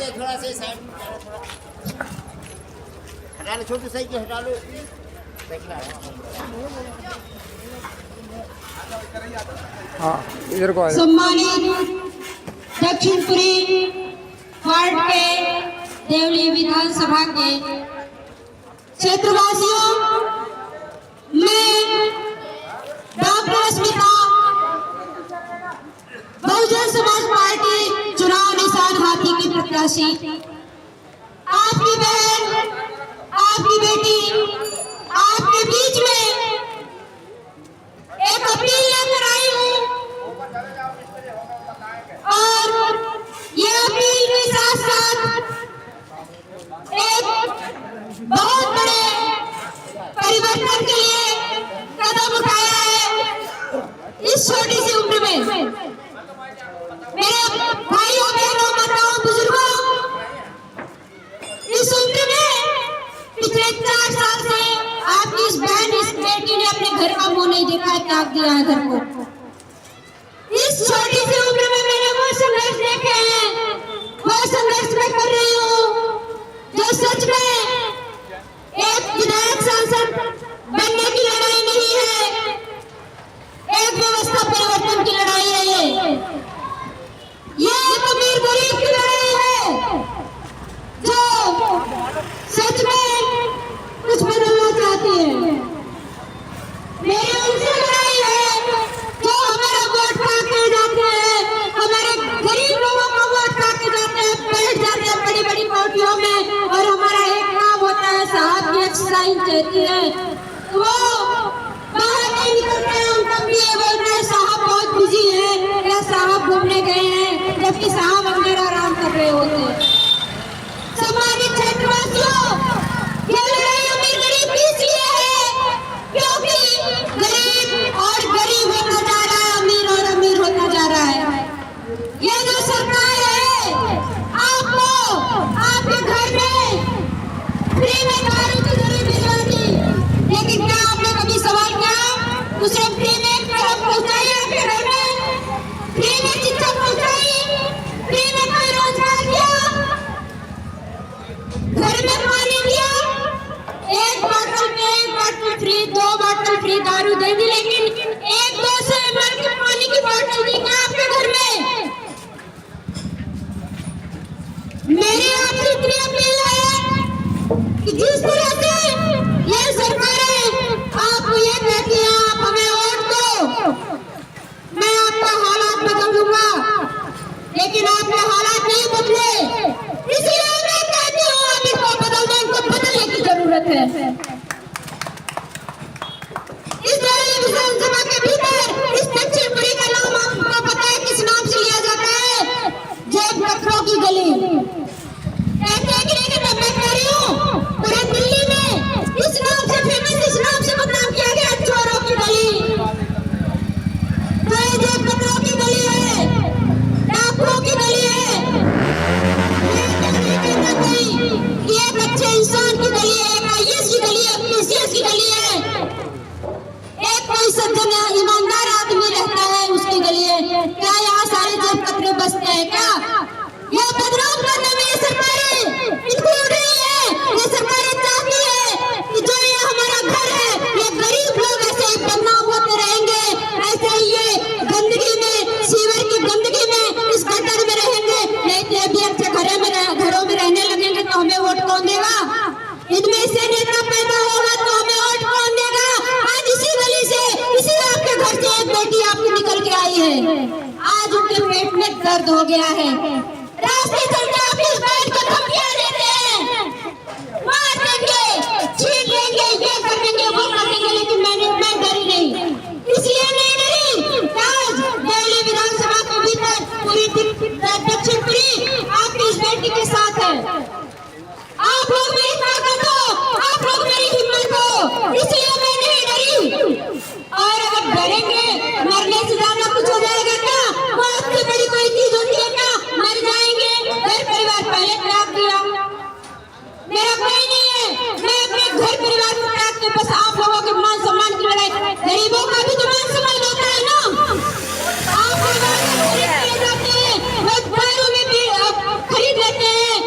जाए थोड़ा सा साइड में, थोड़ा हटा लो, छोटी साइकिल हटा लो। हाँ इधर को आ जाओ। सम्मानित दक्षिणपुरी वार्ड के देवली विधानसभा के क्षेत्रवासियों, मैं डॉक्टर स्मिता, बहुजन समाज पार्टी चुनाव निशान हाथी की प्रत्याशी, आपकी बहन, आपकी बेटी, आपके बीच में एक अपील लेकर आई हूँ और ये अपील के साथ साथ एक बहुत बड़े परिवर्तन के लिए कदम उठाया है। इस छोटी सी उम्र में मेरे भाइयों बहनों माताओं बुजुर्गों, इस उम्र में पिछले 4 साल से आपकी इस बहन, इस बेटी ने अपने घर का मुंह नहीं देखा है, त्याग दिया है घर को। इस छोटी सी उम्र में मैंने वो संघर्ष देखे हैं, वो संघर्ष मैं कर रही हूँ जो सच में एक विधायक सांसद बनने की लड़ाई नहीं है, एक व्यवस्था परिवर्तन की लड़ाई है। ये एक अमीर गरीब की लड़ाई है जो सच में कुछ बदलना चाहती है। मेरी उनसे लड़ाई है जो हमारा वोट खा के जाते हैं, हमारे गरीब लोगों का वोट खा के जाते हैं, बैठ जाते हैं बड़ी बड़ी पार्टियों में, और हमारा एक काम होता है साहब की एक्सरसाइज रहती है, वो बाहर नहीं निकलते हैं। हम तब भी ये बोल रहे हैं साहब बहुत बिजी है या साहब घूमने गए हैं, जबकि साहब अंदर आराम कर रहे होते हैं। सम्मानित क्षेत्रवासियों, ये लड़ाई अमीर गरीब की इसलिए है क्योंकि गरीब और गरीब होता जा रहा है, अमीर और अमीर होता जा रहा है। ये जो सरकार है, आपको आपके घर में फ्री में दारू की जरूरत भिजवाती, लेकिन क्या आपने कभी सवाल किया उसे फ्री में पहुंचाई आपके घर में? फ्री में शिक्षा पहुंचाई? फ्री में कोई रोजगार किया? घर में पानी दिया? एक बोतल फ्री, 2 बोतल फ्री दारू दे दी, लेकिन 1-200 ml के पानी की बोतल दी क्या आपके घर में? मेरी आपसे इतनी अपील है कि जिस तरह से ये सरकारें आप ये कहती हैं आप हमें वोट दो, मैं आपका हालात बदल दूंगा, लेकिन आपने हालात नहीं बदले, इसलिए मैं कहती हूँ आप इनको बदल दो, इनको बदलने की जरूरत है। इस विधानसभा के भीतर इस दक्षिणपुरी का नाम आपको पता है किस नाम से लिया जाता है? जेब कतरों की गली। कहते हैं कि लेकिन मैं कह रही हूँ पूरे दिल्ली में इस नाम से फेमस, इस नाम से बदनाम किया गया चोरों की गली। तो ये जेब कतरों की गली है, डाकुओं की गली है, ये एक अच्छे इंसान की गली है, एक आईएएस की गली है, पीसीएस की गली है, एक कोई सज्जन ईमानदार आदमी रहता है उसकी गली है। क्या यहाँ सारे जेब कतरे बसते हैं क्या? ये बदनाम करने में ये सरकारें इनको रही है, ये सरकारें चाहती है कि जो ये हमारा घर है, ये गरीब लोग ऐसे बदनाम होते रहेंगे, ऐसे ही ये गंदगी में, सीवर की गंदगी में, इस गटर में रहेंगे, लेकिन अभी अच्छे घरों में रहने लगेंगे तो हमें वोट कौन देगा? इनमें से नेता पैदा होगा तो हमें वोट कौन देगा? आज इसी गली से, इसी आपके घर से एक बेटी आपकी निकल के आई है, आज उनके पेट में दर्द हो गया है, रास्ते चलते आप इस बैठ को धमकियां देते हैं, मार देंगे, छीन लेंगे, ये कर देंगे, वो कर देंगे, लेकिन मैं डरी नहीं, इसलिए नहीं डरी आज दिल्ली विधानसभा के भीतर पूरी दक्षिणपुरी आपकी इस बेटी के साथ है। आप लोग मेरी ताकत हो, आप लोग मेरी हिम्मत हो, इसलिए मैं नहीं डरी। और अगर डरेंगे, मरने से ज्यादा कुछ हो जाएगा क्या? मौत से बड़ी कोई चीज होती है क्या? मर जाएंगे, घर परिवार पहले त्याग दिया, मेरा कोई नहीं है, मैं अपने घर परिवार को त्याग के बस आप लोगों के मान सम्मान की लड़ाई, गरीबों का भी तो मान सम्मान होता है ना। आप खरीद लेते हैं,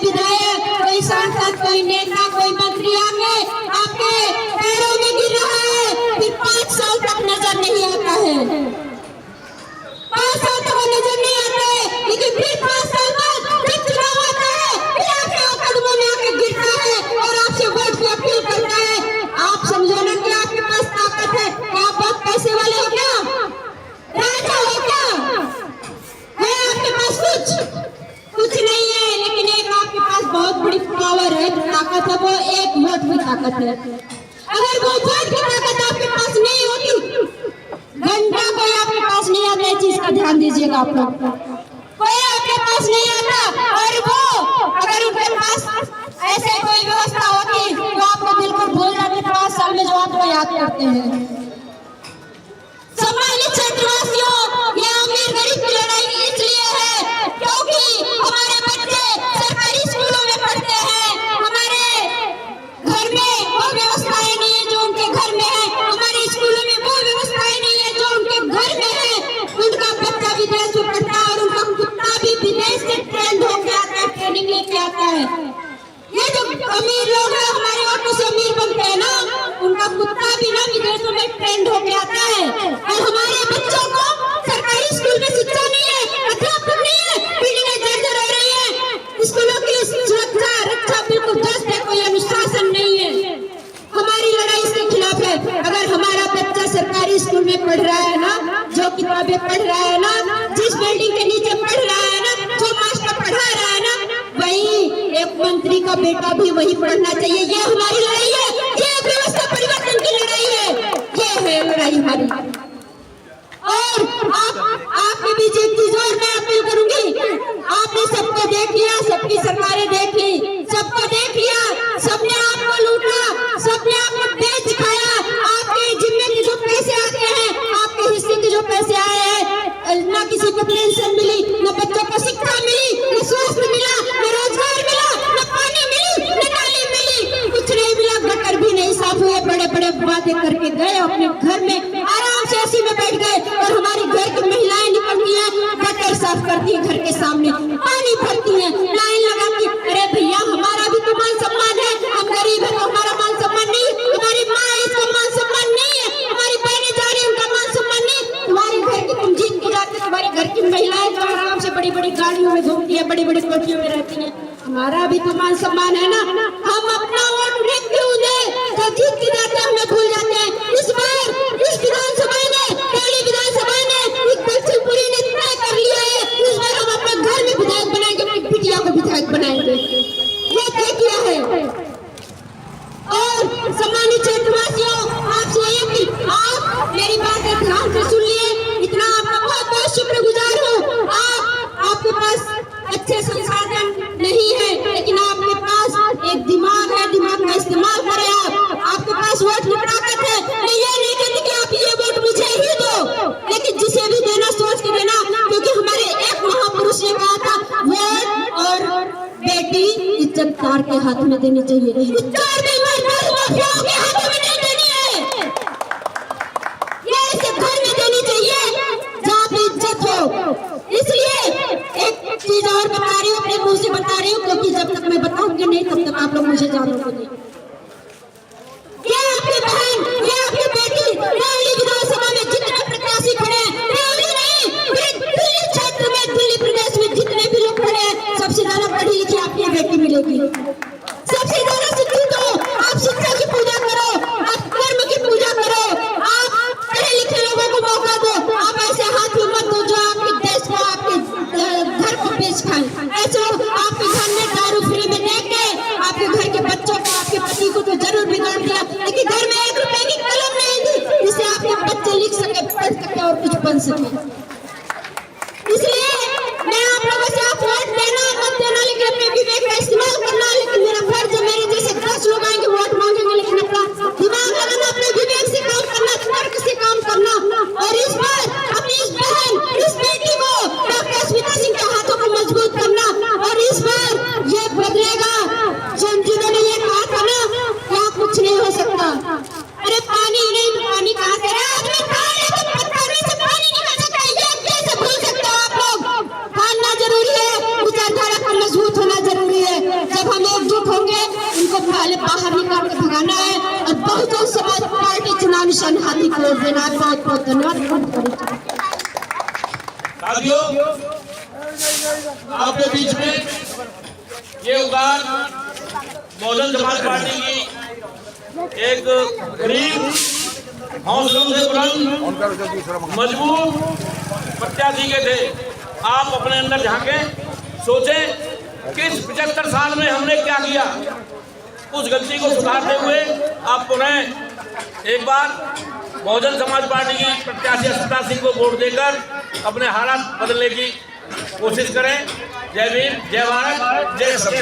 विधायक, कोई सांसद, कोई नेता, कोई मंत्री आके आपके पैरों में गिर रहा है, फिर 5 साल तक नजर नहीं आता है। 5 साल तक वो नजर नहीं आता है, लेकिन फिर 5 साल बाद जब चुनाव आता है, फिर आपके कदमों में आके गिरता है और आपसे वोट की अपील करता है। आप समझो ना कि आपके पास ताकत है, क्या आप बहुत पैसे वाले हो, क्या राजा हो, क्या है आपके पास? कुछ नहीं है, लेकिन एक आपके पास बहुत बड़ी पावर है, ताकत है, वो एक वोट की ताकत है। अगर वो वोट की ताकत आपके पास नहीं होती, घंटा कोई आपके पास नहीं आता, इस चीज का ध्यान दीजिएगा आप लोग। कोई आपके पास नहीं आता, और वो अगर उनके पास ऐसे कोई व्यवस्था होती तो आपको बिल्कुल भूल जाते 5 साल में जो आपको याद करते हैं। सम्मानित क्षेत्रवासियों, ये अमीर गरीब की लड़ाई इसलिए है क्योंकि हमारे बच्चे सरकारी स्कूलों में पढ़ते हैं, हमारे घर में वो व्यवस्थाएं नहीं है जो उनके घर में है, हमारे स्कूलों में वो व्यवस्थाएं नहीं है जो उनके घर में है। उनका बच्चा विदेश में पढ़ता है और उनका कुत्ता भी विदेश से ट्रेंड होकर आता है, ट्रेनिंग लेके आता है। ये जो अमीर लोग हैं, हमारे ऑटो से अमीर बनते हैं ना, उनका कुत्ता भी ना विदेशों में ट्रेंड होके आता है। और हमारे बच्चों को सरकारी स्कूल में शिक्षा नहीं है, अध्यापक नहीं है, बिल्डिंगें जर्जर हो रही है, स्कूलों की सुरक्षा रक्षा बिल्कुल ध्वस्त है, कोई अनुशासन नहीं है। हमारी लड़ाई इसके खिलाफ है। अगर हमारा बच्चा सरकारी स्कूल में पढ़ रहा है ना, जो किताबें पढ़ रहा है ना, जिस बिल्डिंग के नीचे पढ़ रहा है ना, जो मास्टर पढ़ा रहा है ना, वही एक मंत्री का बेटा भी वही पढ़ना चाहिए। ये हमारी लड़ाई है, ये व्यवस्था परिवर्तन की लड़ाई है, ये है लड़ाई हमारी। और आपके बीच एक चीज और मैं अपील करूंगी, आपने सबको देख लिया, सबकी सरकारें देख ली, सबको देख लिया, सबने आपको लूटा, सबने आपको बेच दिखाया। आपके जिम्मे के जो पैसे आते हैं, आपके हिस्से के जो पैसे आए हैं, ना किसी को पेंशन मिली, न बच्चों को शिक्षा मिली, न स्वास्थ्य मिला, न रोजगार मिला, न पानी मिली, न नाली मिली, कुछ नहीं मिला, गटर भी नहीं साफ हुए। बड़े बड़े वादे करके गए, अपने घर में आराम से एसी में बैठ गए, और हमारी घर की महिलाएं निकलती हैं, गटर साफ करती है, घर के सामने पानी भरती है, लाइन लगाती। अरे भैया, हमारा भी तो मान सम्मान है, हम गरीब है तो हमारा मान सम्मान नहीं है, तुम्हारी माँ है इसका मान सम्मान नहीं है, तुम्हारी बहनें जा रही है उनका मान सम्मान नहीं, तुम्हारी घर की तुम जीत के जाते, तुम्हारी घर की महिलाएं जो आराम से बड़ी बड़ी गाड़ियों में घूमती है, बड़ी बड़ी कोठियों में रहती है, हमारा भी तो मान सम्मान है ना। हम अपना वोट नहीं क्यों दे, तो जीत के जाते हैं, हमें भूल जाते हैं। इस बार इस विधानसभा ने, पहली विधानसभा ने, इस दक्षिणपुरी ने तय कर लिया है, इस बार हम अपने घर में विधायक बनाएंगे, अपनी बिटिया को विधायक बनाएंगे, ये तय किया है। और सम्मानित क्षेत्रवासियों, आपसे ये आप मेरी बातें ध्यान से सुन लिए, इतना आपका बहुत बहुत शुक्रगुजार हूँ। आपके पास अच्छे संसाधन नहीं है, लेकिन आपके पास एक दिमाग है, दिमाग का इस्तेमाल करें आप। आपके पास वोट की ताकत है, मैं ये नहीं कहती कि आप ये वोट मुझे ही दो, लेकिन जिसे भी देना सोच के देना, क्योंकि हमारे एक महापुरुष ने कहा था, वोट और बेटी इज्जतदार के हाथ में देनी चाहिए, माफियाओं के हाथों में नहीं देनी है, ये इसे घर में देनी चाहिए जहाँ पे इज्जत हो। इसलिए एक चीज और बता रही हूँ, अपने मुंह से बता रही हूँ, क्योंकि जब तक मैं बताऊंगी नहीं तब तक आप लोग मुझे जानोगे नहीं। ये आपकी बहन, ये आपकी बेटी, दिल्ली विधानसभा में जितने प्रत्याशी खड़े हैं, दिल्ली नहीं, दिल्ली क्षेत्र में, दिल्ली प्रदेश में जितने भी लोग खड़े हैं, सबसे ज्यादा पढ़ी लिखी आपकी बेटी मिलेगी, सबसे ज्यादा शिक्षित हो। आप शिक्षा की पूजा करो, आप कर्म की पूजा करो, आप पढ़े लिखे लोगों को मौका दो, आप ऐसे हाथ में मत दो जो आपके देश को, आपके घर को बेच खाएं। ऐसे आपके घर में दारू फ्री में देके आपके घर के बच्चों को, आपके बाहर निकाल के भगाना है और बहुजन समाज पार्टी चुनाव निशान हाथी को वोट देना है। बहुत बहुत धन्यवाद। साथियों, आपके बीच में ये उगार बहुजन समाज पार्टी की एक गरीब, हौसलों से बुलंद, मजबूत प्रत्याशी के थे। आप अपने अंदर झांके, सोचें कि इस 75 साल में हमने क्या किया। उस गलती को सुधारते हुए आप पुनः एक बार बहुजन समाज पार्टी की प्रत्याशी अस्मिता सिंह को वोट देकर अपने हालात बदलने की कोशिश करें। जय भीम, जय भारत, जय सब।